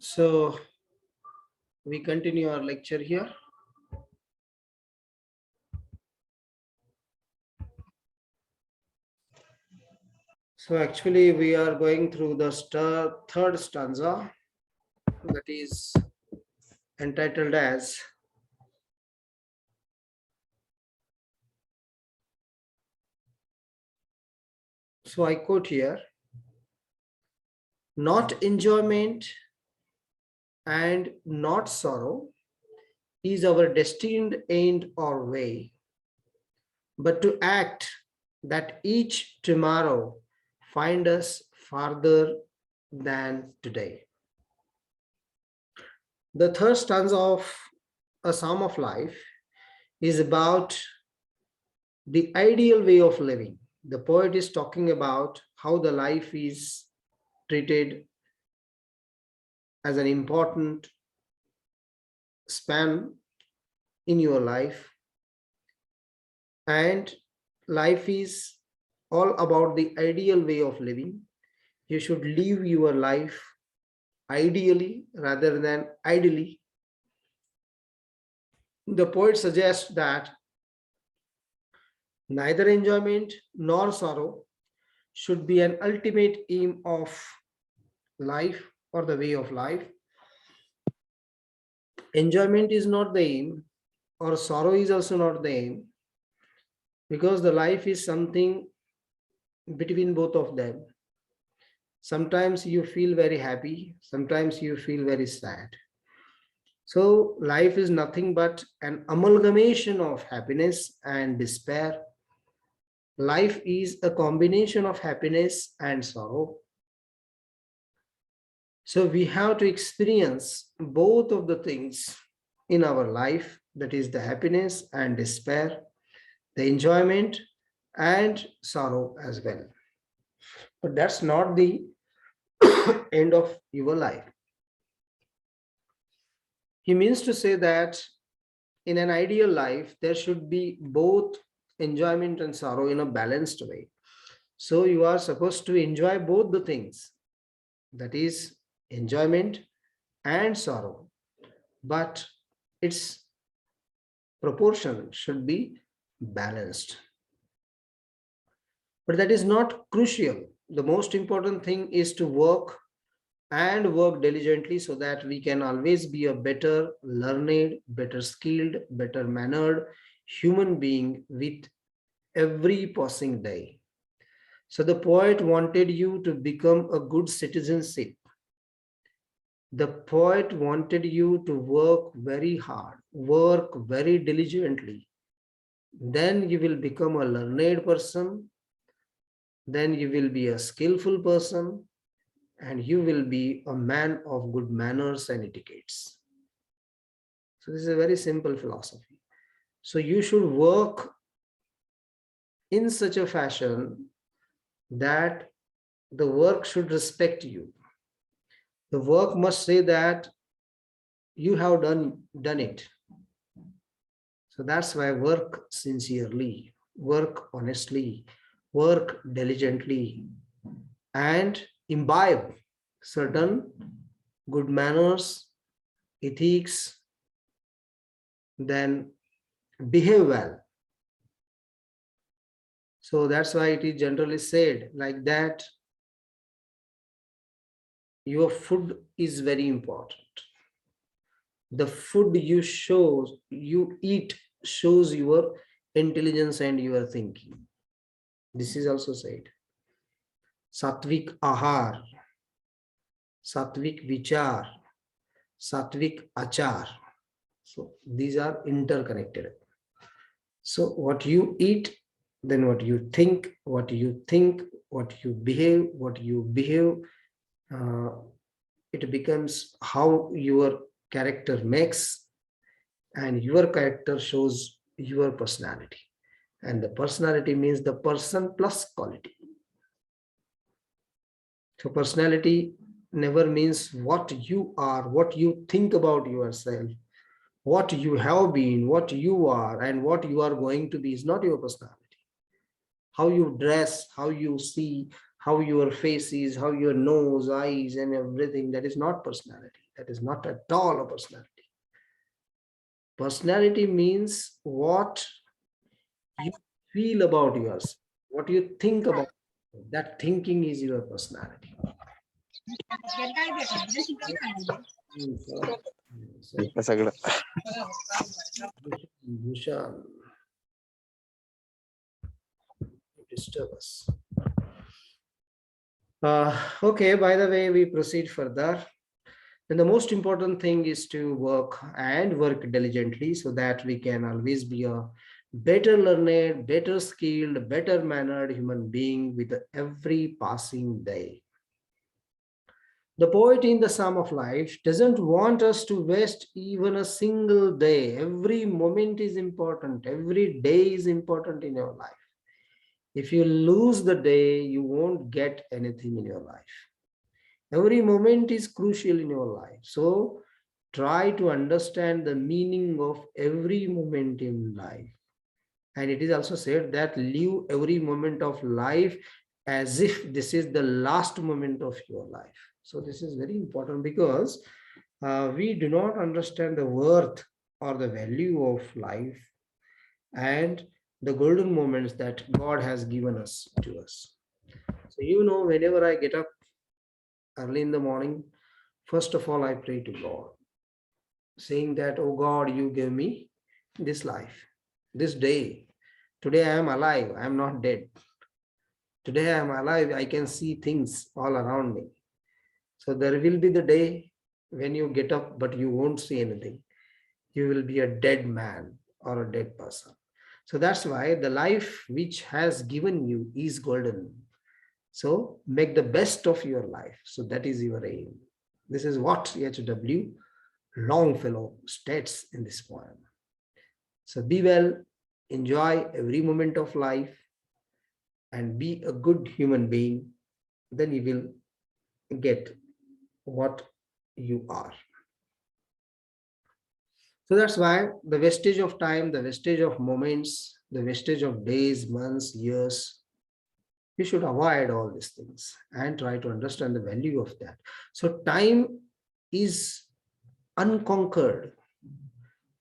So we continue our lecture here. So actually we are going through the third stanza, that is entitled as so I quote here, not enjoyment and not sorrow is our destined end or way, but to act that each tomorrow find us farther than today. The third stanza of A Psalm of Life is about the ideal way of living. The poet is talking about how the life is treated as an important span in your life, and life is all about the ideal way of living. You should live your life ideally rather than ideally. The poet suggests that neither enjoyment nor sorrow should be an ultimate aim of life or the way of life. Enjoyment is not the aim, or sorrow is also not the aim, because the life is something between both of them. Sometimes you feel very happy, sometimes you feel very sad. So life is nothing but an amalgamation of happiness and despair. Life is a combination of happiness and sorrow. So we have to experience both of the things in our life, that is the happiness and despair, the enjoyment and sorrow as well. But that's not the end of your life. He means to say that in an ideal life, there should be both enjoyment and sorrow in a balanced way. So you are supposed to enjoy both the things, that is enjoyment and sorrow, but its proportion should be balanced. But that is not crucial. The most important thing is to work and work diligently so that we can always be a better learned, better skilled, better mannered human being with every passing day. So the poet wanted you to become a good citizenship. The poet wanted you to work very hard, work very diligently. Then you will become a learned person. Then you will be a skillful person, and you will be a man of good manners and etiquettes. So this is a very simple philosophy. So you should work in such a fashion that the work should respect you. The work must say that you have done it. So that's why work sincerely, work honestly, work diligently, and imbibe certain good manners, ethics, then behave well. So that's why it is generally said like that, your food is very important. The food you eat shows your intelligence and your thinking. This is also said. Satvik ahar, satvik vichar, satvik achar. So these are interconnected. So what you eat, then what you think, what you think, what you behave, it becomes how your character makes, and your character shows your personality. And the personality means the person plus quality. So personality never means what you are, what you think about yourself, what you have been, what you are, and what you are going to be is not your personality. How you dress, how you see, how your face is, how your nose, eyes, and everything, that is not personality. That is not at all a personality. Personality means what you feel about yours, what you think about. That thinking is your personality. सगळं Bhushan, disturb us. Okay, by the way, we proceed further. And the most important thing is to work and work diligently so that we can always be a better learned, better skilled, better mannered human being with every passing day. The poet in the Psalm of Life doesn't want us to waste even a single day. Every moment is important. Every day is important in your life. If you lose the day, you won't get anything in your life. Every moment is crucial in your life. So try to understand the meaning of every moment in life. And it is also said that live every moment of life as if this is the last moment of your life. So this is very important because we do not understand the worth or the value of life and the golden moments that God has given us to us. So, whenever I get up early in the morning, first of all, I pray to God, saying that, oh God, you gave me this life, this day. Today I am alive, I am not dead. Today I am alive, I can see things all around me. So there will be the day when you get up, but you won't see anything. You will be a dead man or a dead person. So that's why the life which has given you is golden. So make the best of your life. So that is your aim. This is what H.W. Longfellow states in this poem. So be well, enjoy every moment of life, and be a good human being. Then you will get what you are. So that's why the wastage of time, the wastage of moments, the wastage of days, months, years, you should avoid all these things and try to understand the value of that. So time is unconquered,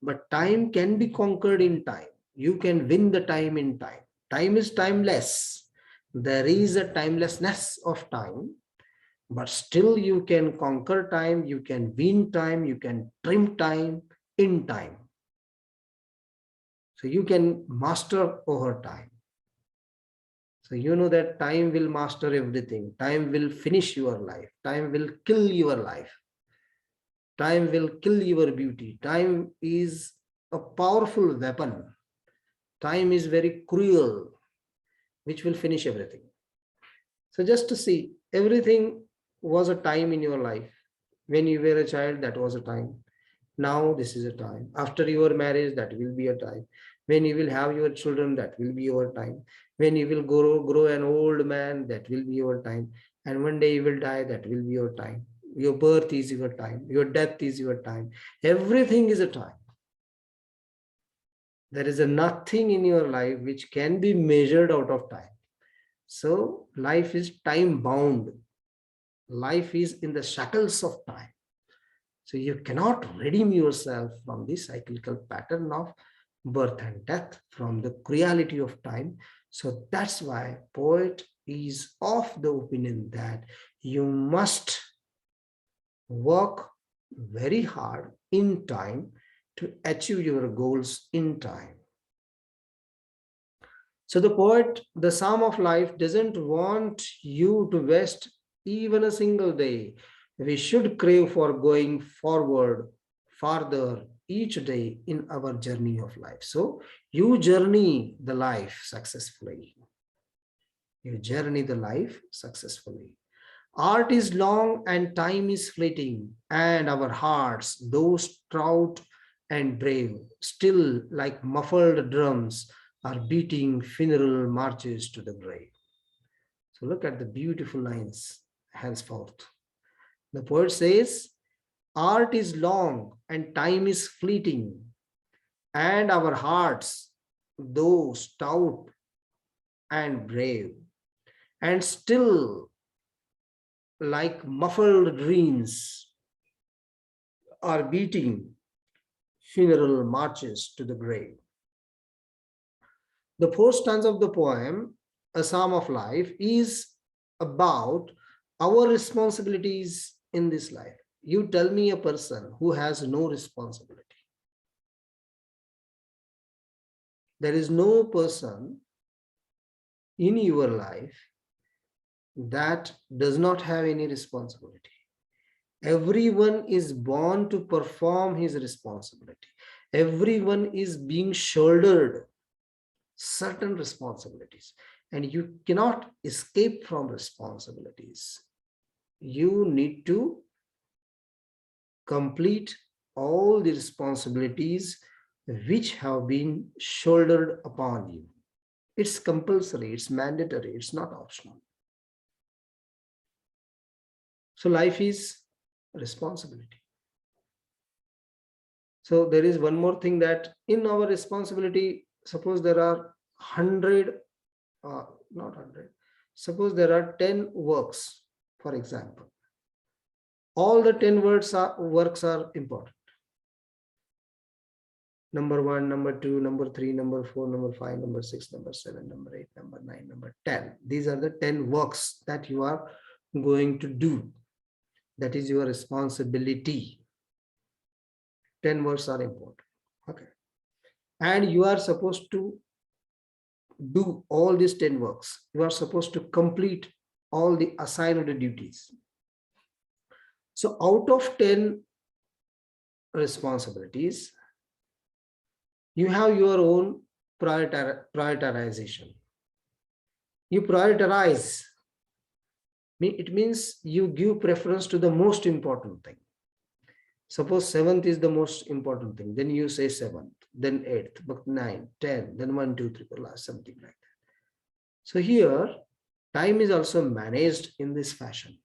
but time can be conquered in time. You can win the time in time. Time is timeless. There is a timelessness of time, but still you can conquer time, you can win time, you can trim time in time. So you can master over time. So you know that time will master everything. Time will finish your life. Time will kill your life. Time will kill your beauty. Time is a powerful weapon. Time is very cruel, which will finish everything. So just to see, everything was a time in your life. When you were a child, that was a time. Now this is a time. After your marriage, that will be a time. When you will have your children, that will be your time. When you will grow an old man, that will be your time. And one day you will die, that will be your time. Your birth is your time. Your death is your time. Everything is a time. There is a nothing in your life which can be measured out of time. So life is time bound. Life is in the shackles of time. So you cannot redeem yourself from this cyclical pattern of birth and death, from the cruelty of time. So that's why poet is of the opinion that you must work very hard in time to achieve your goals in time. So the poet, the Psalm of Life, doesn't want you to waste even a single day. We should crave for going forward farther each day in our journey of life. So you journey the life successfully. You journey the life successfully. Art is long and time is fleeting, and our hearts, though stout and brave, still like muffled drums, are beating funeral marches to the grave. So look at the beautiful lines henceforth. The poet says, art is long and time is fleeting, and our hearts, though stout and brave, and still like muffled dreams, are beating funeral marches to the grave. The fourth stanza of the poem, A Psalm of Life, is about our responsibilities in this life. You tell me a person who has no responsibility. There is no person in your life that does not have any responsibility. Everyone is born to perform his responsibility. Everyone is being shouldered certain responsibilities, and you cannot escape from responsibilities. You need to complete all the responsibilities which have been shouldered upon you. It's compulsory, it's mandatory, it's not optional. So life is responsibility. So there is one more thing, that in our responsibility, suppose there are 100, not 100, suppose there are 10 works, for example. All the 10 works are important. Number 1, number 2, number 3, number 4, number 5, number 6, number 7, number 8, number 9, number 10. These are the 10 works that you are going to do. That is your responsibility. 10 works are important. Okay. And you are supposed to do all these 10 works. You are supposed to complete all the assigned duties. So out of 10 responsibilities, you have your own prioritization. You prioritize. It means you give preference to the most important thing. Suppose 7th is the most important thing, then you say 7th, then 8th, but 9, 10, then 1, 2, 3, 4, something like that. So here, time is also managed in this fashion.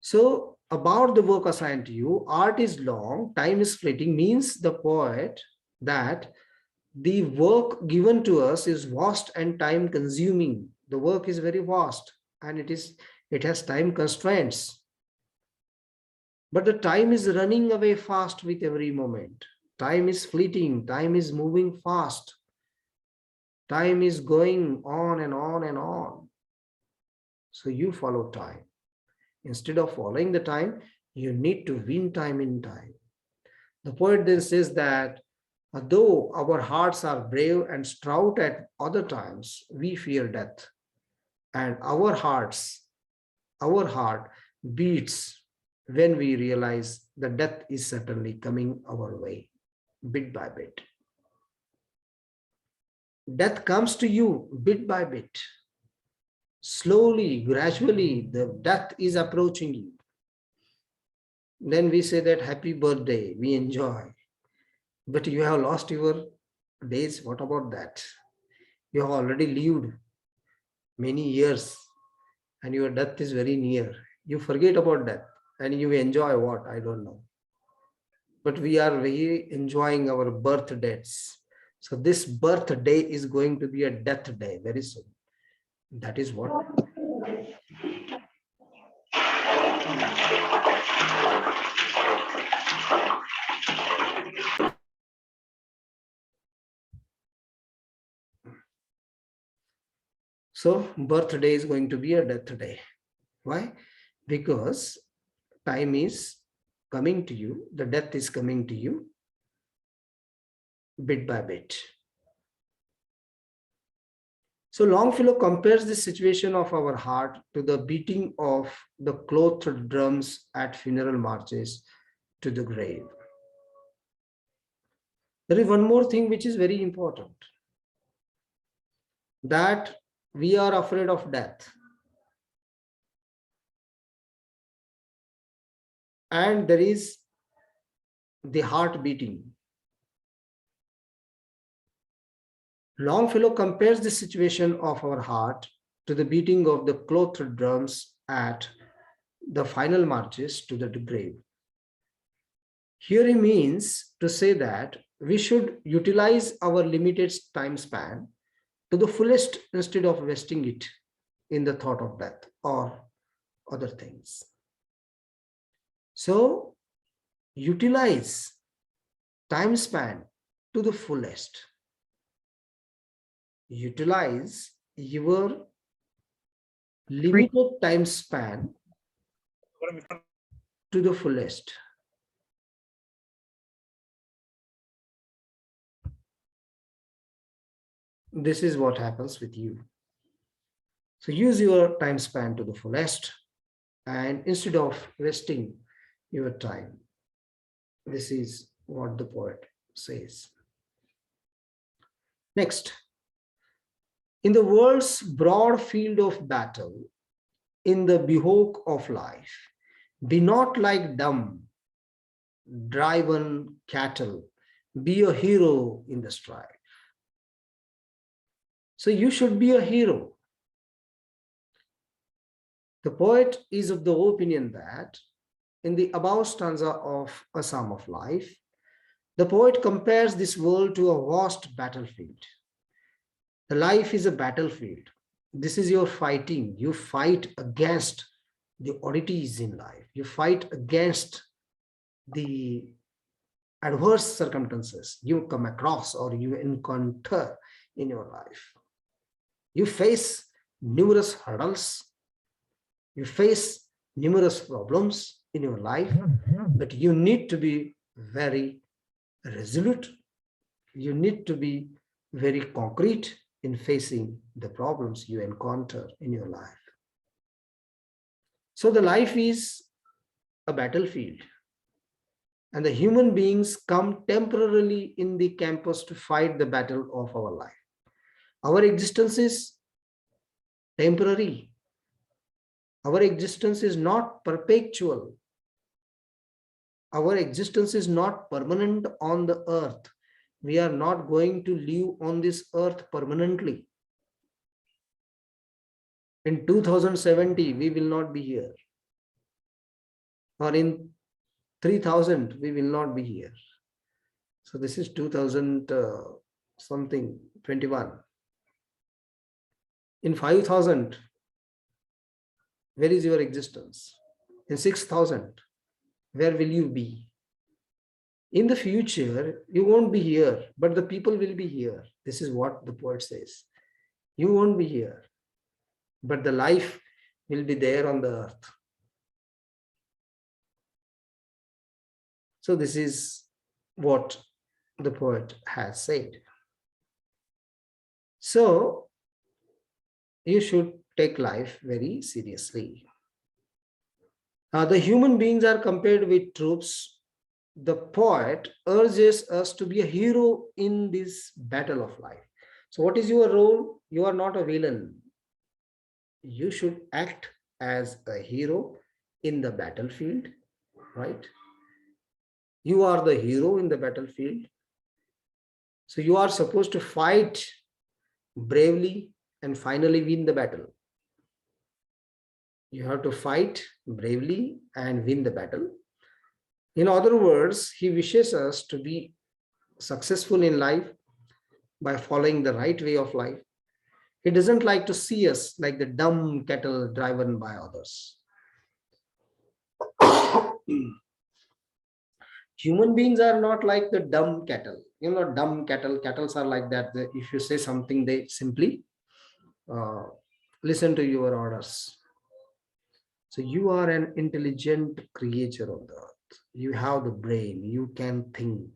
So about the work assigned to you, art is long, time is fleeting, means the poet that the work given to us is vast and time consuming. The work is very vast and it has time constraints. But the time is running away fast with every moment. Time is fleeting, time is moving fast. Time is going on and on and on. So you follow time. Instead of following the time, you need to win time in time. The poet then says that though our hearts are brave and stout at other times, we fear death. And our heart beats when we realize that death is certainly coming our way, bit by bit. Death comes to you bit by bit. Slowly, gradually, the death is approaching you. Then we say that happy birthday, we enjoy. But you have lost your days. What about that? You have already lived many years and your death is very near. You forget about death and you enjoy what? I don't know. But we are very enjoying our birth dates. So this birthday is going to be a death day very soon. That is what. So birthday is going to be a death day. Why? Because time is coming to you, the death is coming to you bit by bit. So Longfellow compares the situation of our heart to the beating of the clothed drums at funeral marches to the grave. There is one more thing which is very important, that we are afraid of death. And there is the heart beating. Longfellow compares the situation of our heart to the beating of the clothed drums at the final marches to the grave. Here he means to say that we should utilize our limited time span to the fullest instead of wasting it in the thought of death or other things. So utilize time span to the fullest. Utilize your limited time span to the fullest. This is what happens with you. So use your time span to the fullest, and instead of wasting your time. This is what the poet says. Next, in the world's broad field of battle, in the bivouac of life, be not like dumb, driven cattle, be a hero in the strife. So you should be a hero. The poet is of the opinion that in the above stanza of A Psalm of Life, the poet compares this world to a vast battlefield. The life is a battlefield. This is your fighting. You fight against the oddities in life. You fight against the adverse circumstances you come across or you encounter in your life. You face numerous hurdles. You face numerous problems in your life, but you need to be very resolute. You need to be very concrete in facing the problems you encounter in your life. So the life is a battlefield, and the human beings come temporarily in the campus to fight the battle of our life. Our existence is temporary. Our existence is not perpetual. Our existence is not permanent on the earth. We are not going to live on this earth permanently. In 2070, we will not be here. Or in 3000, we will not be here. So this is 2000 something, 21. In 5000, where is your existence? In 6000, where will you be? In the future, you won't be here, but the people will be here. This is what the poet says. You won't be here, but the life will be there on the earth. So this is what the poet has said. So you should take life very seriously. The human beings are compared with troops. The poet urges us to be a hero in this battle of life. So what is your role? You are not a villain. You should act as a hero in the battlefield, right? You are the hero in the battlefield. So you are supposed to fight bravely and finally win the battle. You have to fight bravely and win the battle. In other words, he wishes us to be successful in life by following the right way of life. He doesn't like to see us like the dumb cattle driven by others. Human beings are not like the dumb cattle. You know, dumb cattle, cattle are like that. If you say something, they simply listen to your orders. So you are an intelligent creature on the earth. You have the brain, you can think.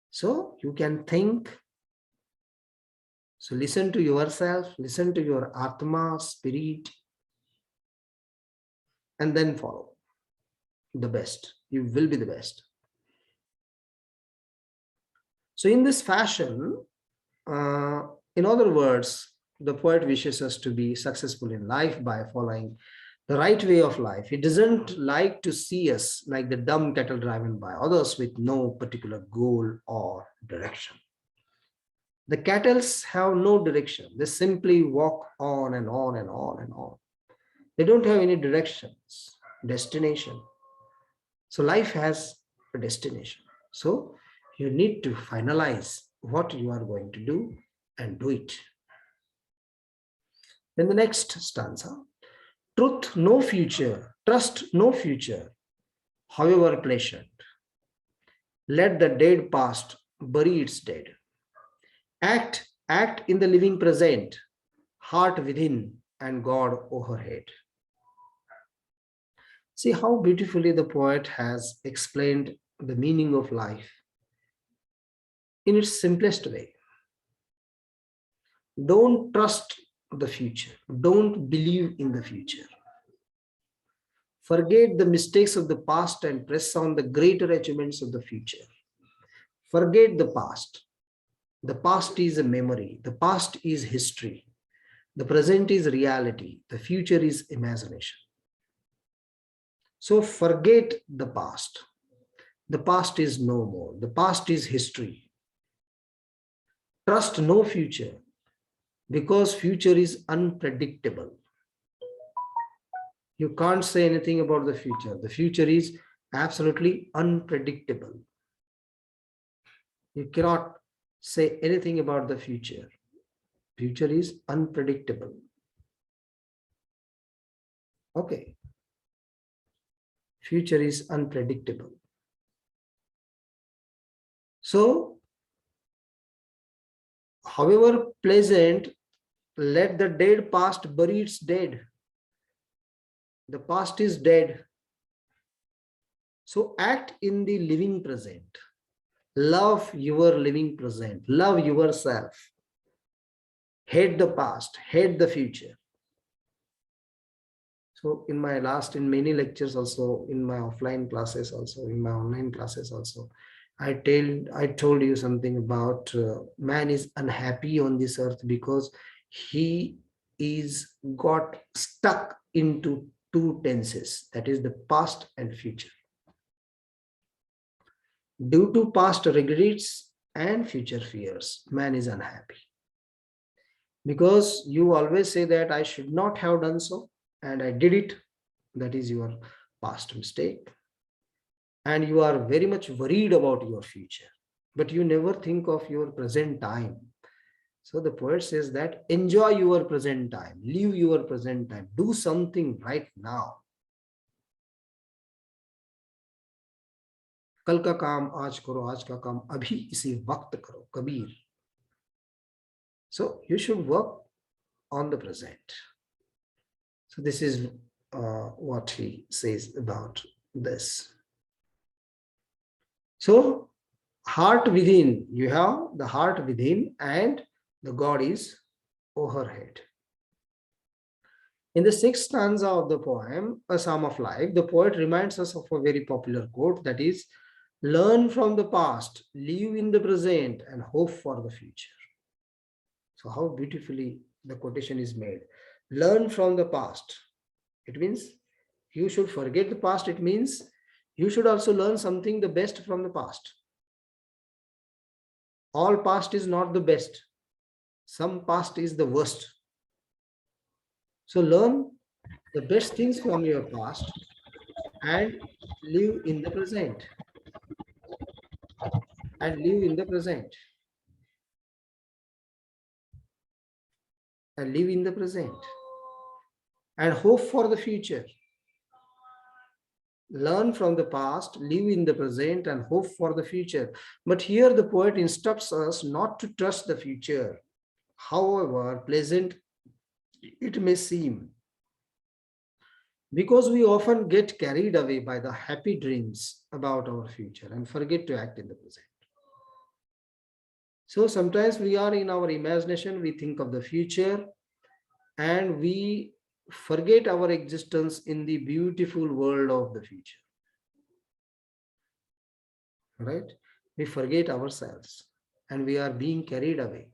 So you can think. So listen to yourself, listen to your Atma, spirit, and then follow the best. You will be the best. So in this fashion, in other words, the poet wishes us to be successful in life by following the right way of life. He doesn't like to see us like the dumb cattle driven by others with no particular goal or direction. The cattle have no direction. They simply walk on and on and on and on. They don't have any directions, destination. So life has a destination. So you need to finalize what you are going to do and do it. Then the next stanza. Truth, no future. Trust, no future. however pleasant. Let the dead past bury its dead. Act in the living present, heart within and God overhead. See how beautifully the poet has explained the meaning of life in its simplest way. Don't trust the future. Don't believe in the future. Forget the mistakes of the past and press on the greater achievements of the future. Forget the past. The past is a memory. The past is history. The present is reality. The future is imagination. So forget the past. The past is no more. The past is history. Trust no future because future is unpredictable. You can't say anything about the future. The future is absolutely unpredictable. You cannot say anything about the future. Future is unpredictable. Okay. Future is unpredictable. So, however pleasant, let the dead past bury its dead. The past is dead. So act in the living present. Love your living present. Love yourself. Hate the past. Hate the future. So in many lectures also, in my offline classes also, in my online classes also, I told you something about man is unhappy on this earth because he is got stuck into two tenses, that is the past and future. Due to past regrets and future fears, man is unhappy. Because you always say that I should not have done so and I did it. That is your past mistake. And you are very much worried about your future, but you never think of your present time. So the poet says that enjoy your present time, live your present time, do something right now. कल का काम आज करो, आज का काम अभी इसी वक्त करो, Kabir. So you should work on the present. So this is what he says about this. So heart within, you have the heart within and the God is overhead. In the sixth stanza of the poem, A Psalm of Life, the poet reminds us of a very popular quote, that is, learn from the past, live in the present, and hope for the future. So how beautifully the quotation is made. Learn from the past. It means you should forget the past. It means you should also learn something the best from the past. All past is not the best. Some past is the worst. So learn the best things from your past and live in the present. And live in the present. And live in the present. And hope for the future. Learn from the past, live in the present, and hope for the future. But here the poet instructs us not to trust the future, however pleasant it may seem, because we often get carried away by the happy dreams about our future and forget to act in the present. So sometimes we are in our imagination, we think of the future, and we forget our existence in the beautiful world of the future. Right? We forget ourselves and we are being carried away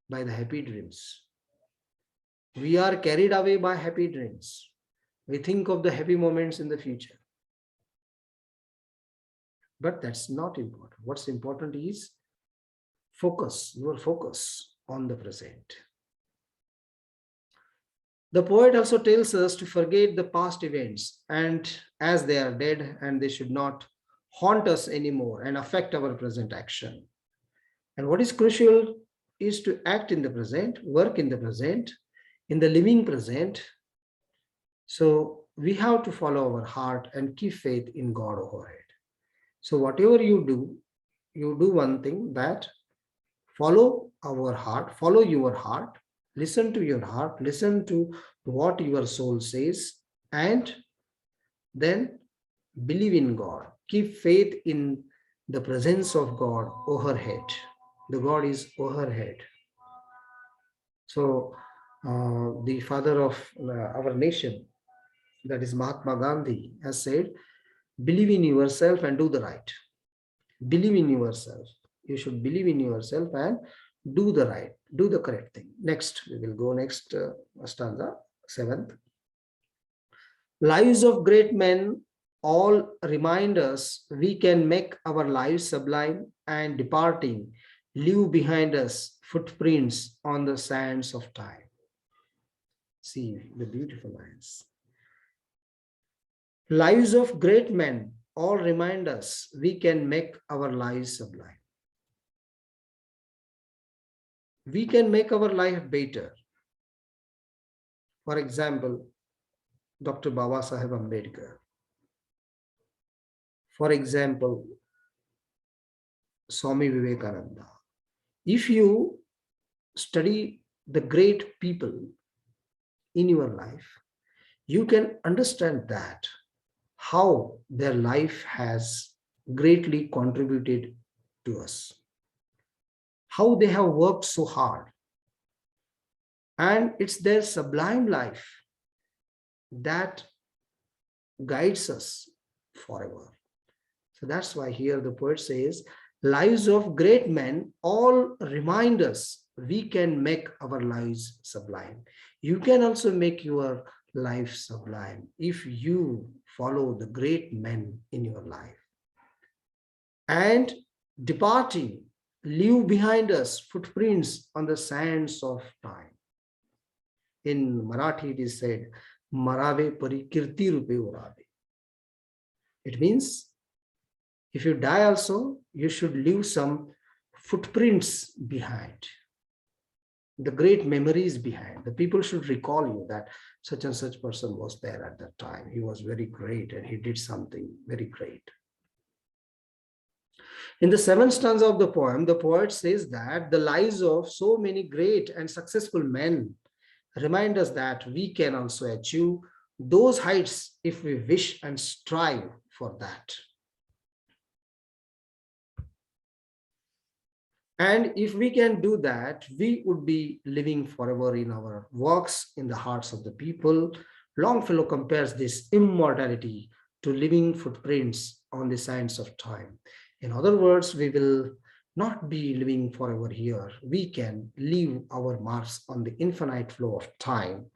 by the happy dreams. We are carried away by happy dreams. We think of the happy moments in the future. But that's not important. What's important is your focus on the present. The poet also tells us to forget the past events, and as they are dead, and they should not haunt us anymore and affect our present action. And what is crucial is to act in the present, work in the present, in the living present. So we have to follow our heart and keep faith in God overhead. So whatever you do one thing, that follow our heart, follow your heart, listen to your heart, listen to what your soul says, and then believe in God. Keep faith in the presence of God overhead. The God is overhead. So, the father of our nation, that is Mahatma Gandhi, has said, believe in yourself and do the right. Believe in yourself. You should believe in yourself and do the right, do the correct thing. Next, we will go next stanza, seventh. Lives of great men all remind us we can make our lives sublime, and departing, leave behind us footprints on the sands of time. See the beautiful lines. Lives of great men all remind us we can make our lives sublime. We can make our life better. For example, Dr. Baba Saheb Ambedkar. For example, Swami Vivekananda. If you study the great people in your life, you can understand that how their life has greatly contributed to us, how they have worked so hard, and it's their sublime life that guides us forever. So that's why here the poet says, lives of great men all remind us we can make our lives sublime. You can also make your life sublime if you follow the great men in your life. And departing, leave behind us footprints on the sands of time. In Marathi, it is said, Marave pari kirti rupe urave. It means if you die also, you should leave some footprints behind, the great memories behind. The people should recall you that such and such person was there at that time. He was very great and he did something very great. In the seventh stanza of the poem, the poet says that the lives of so many great and successful men remind us that we can also achieve those heights if we wish and strive for that. And if we can do that, we would be living forever in our works, in the hearts of the people. Longfellow compares this immortality to living footprints on the sands of time. In other words, we will not be living forever here. We can leave our marks on the infinite flow of time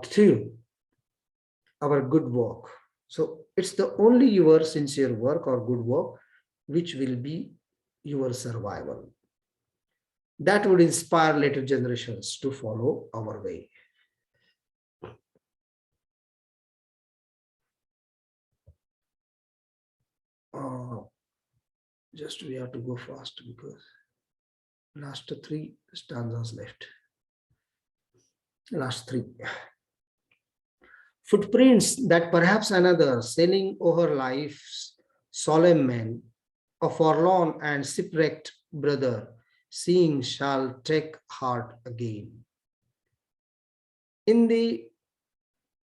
through our good work. So it's the only your sincere work or good work which will be your survival. That would inspire later generations to follow our way. Just we have to go fast because last three stanzas left. Last three. Footprints that perhaps another sailing over life's solemn men, a forlorn and shipwrecked brother, seeing shall take heart again. In the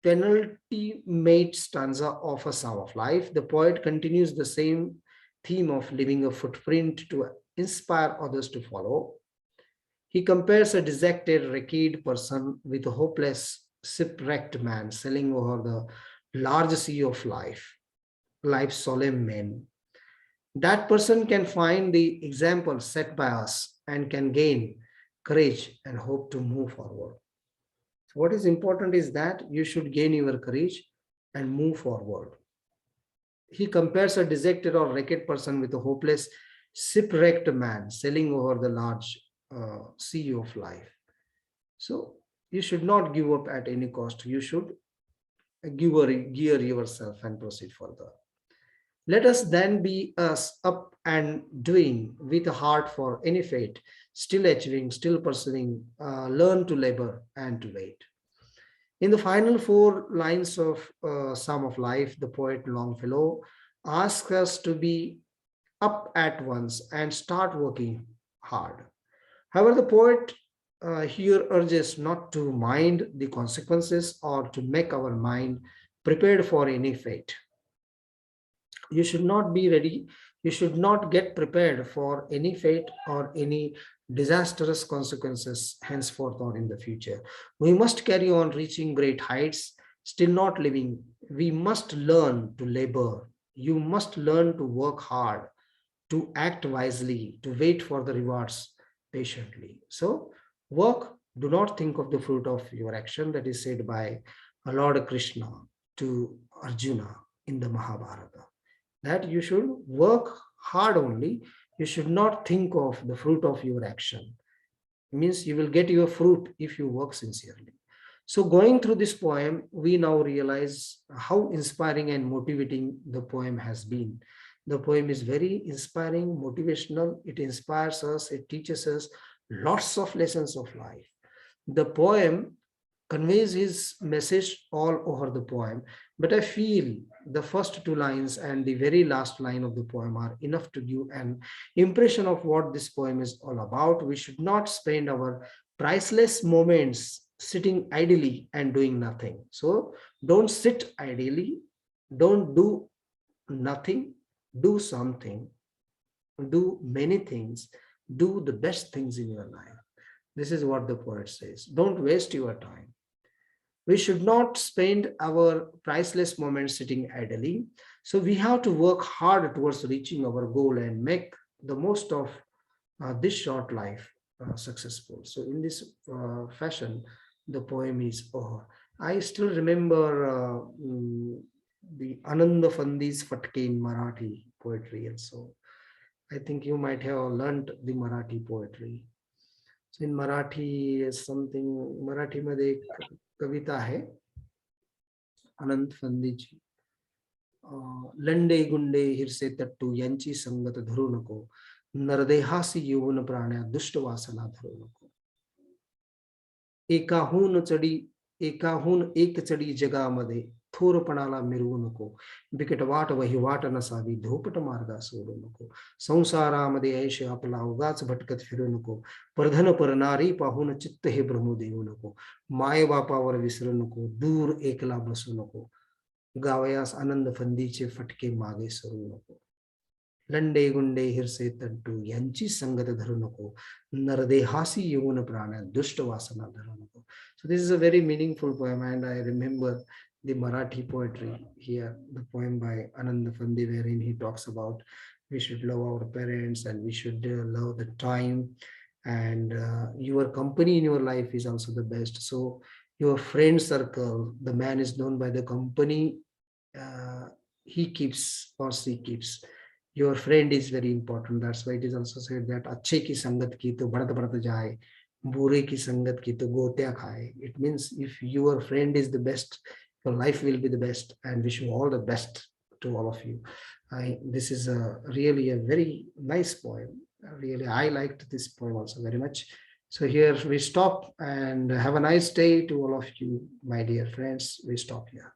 penultimate stanza of A Psalm of Life, the poet continues the same theme of leaving a footprint to inspire others to follow. He compares a dejected, wrecked person with a hopeless, shipwrecked man sailing over the large sea of life, life's solemn men. That person can find the example set by us and can gain courage and hope to move forward. So what is important is that you should gain your courage and move forward. He compares a dejected or wrecked person with a hopeless, shipwrecked man sailing over the large sea of life. So you should not give up at any cost. You should gear yourself and proceed further. Let us then be us up and doing with a heart for any fate, still achieving, still pursuing, learn to labor and to wait. In the final four lines of Psalm of Life, the poet Longfellow asks us to be up at once and start working hard. However, the poet here urges not to mind the consequences or to make our mind prepared for any fate. You should not be ready. You should not get prepared for any fate or any disastrous consequences henceforth or in the future. We must carry on reaching great heights, still not living. We must learn to labor. You must learn to work hard, to act wisely, to wait for the rewards patiently. So, work, do not think of the fruit of your action. That is said by Lord Krishna to Arjuna in the Mahabharata. That you should work hard only. You should not think of the fruit of your action. It means you will get your fruit if you work sincerely. So, going through this poem, we now realize how inspiring and motivating the poem has been. The poem is very inspiring, motivational. It inspires us, it teaches us lots of lessons of life. The poem conveys his message all over the poem, but I feel the first two lines and the very last line of the poem are enough to give an impression of what this poem is all about. We should not spend our priceless moments sitting idly and doing nothing. So don't sit idly, don't do nothing, do something, do many things, do the best things in your life. This is what the poet says. Don't waste your time. We should not spend our priceless moments sitting idly. So we have to work hard towards reaching our goal and make the most of this short life successful. So in this fashion, the poem is over. I still remember the Ananda Fandi's Fatke in Marathi poetry, and so I think you might have learned the Marathi poetry. So in Marathi, something Marathi मध्ये एक कविता आहे अनंत फंदीची. लंडे गुंडे हिरसे तट्टू यांची संगत धरू नको, नरदेहासी येऊन प्राण्या दुष्ट वासना धरू नको. एकाहून चढी एकाहून एक चढी जगामध्ये थोरपणाला मिरवू नको, बिकट वाट वहिवाट नसावी धोपट मार्गा सोडू नको. संसारामध्ये ऐश आपला उगाच भटकत फिरू नको, परधन परनारी पाहून चित्त हे भ्रमू देऊ नको. माय बापावर विसरू नको, दूर एकला बसू नको, गावयास आनंद फंदीचे फटके मागे सरू नको. लंडे गुंडे हिरसे तंटू यांची संगत धरू नको, नरदेहासी येऊन प्राण्या दुष्ट वासना धरू नको. So this is a very meaningful poem, and I remember the Marathi poetry here, the poem by Anand Fandi, wherein he talks about we should love our parents and we should love the time, and your company in your life is also the best. So your friend circle, the man is known by the company he keeps or she keeps. Your friend is very important. That's why it is also said that अच्छे की संगत की तो बढ़त बढ़त जाए, बुरे की संगत की तो गोत्या खाए. It means if your friend is the best, your life will be the best, and wish you all the best to all of you. This is really a very nice poem. Really, I liked this poem also very much. So here we stop, and have a nice day to all of you, my dear friends. We stop here.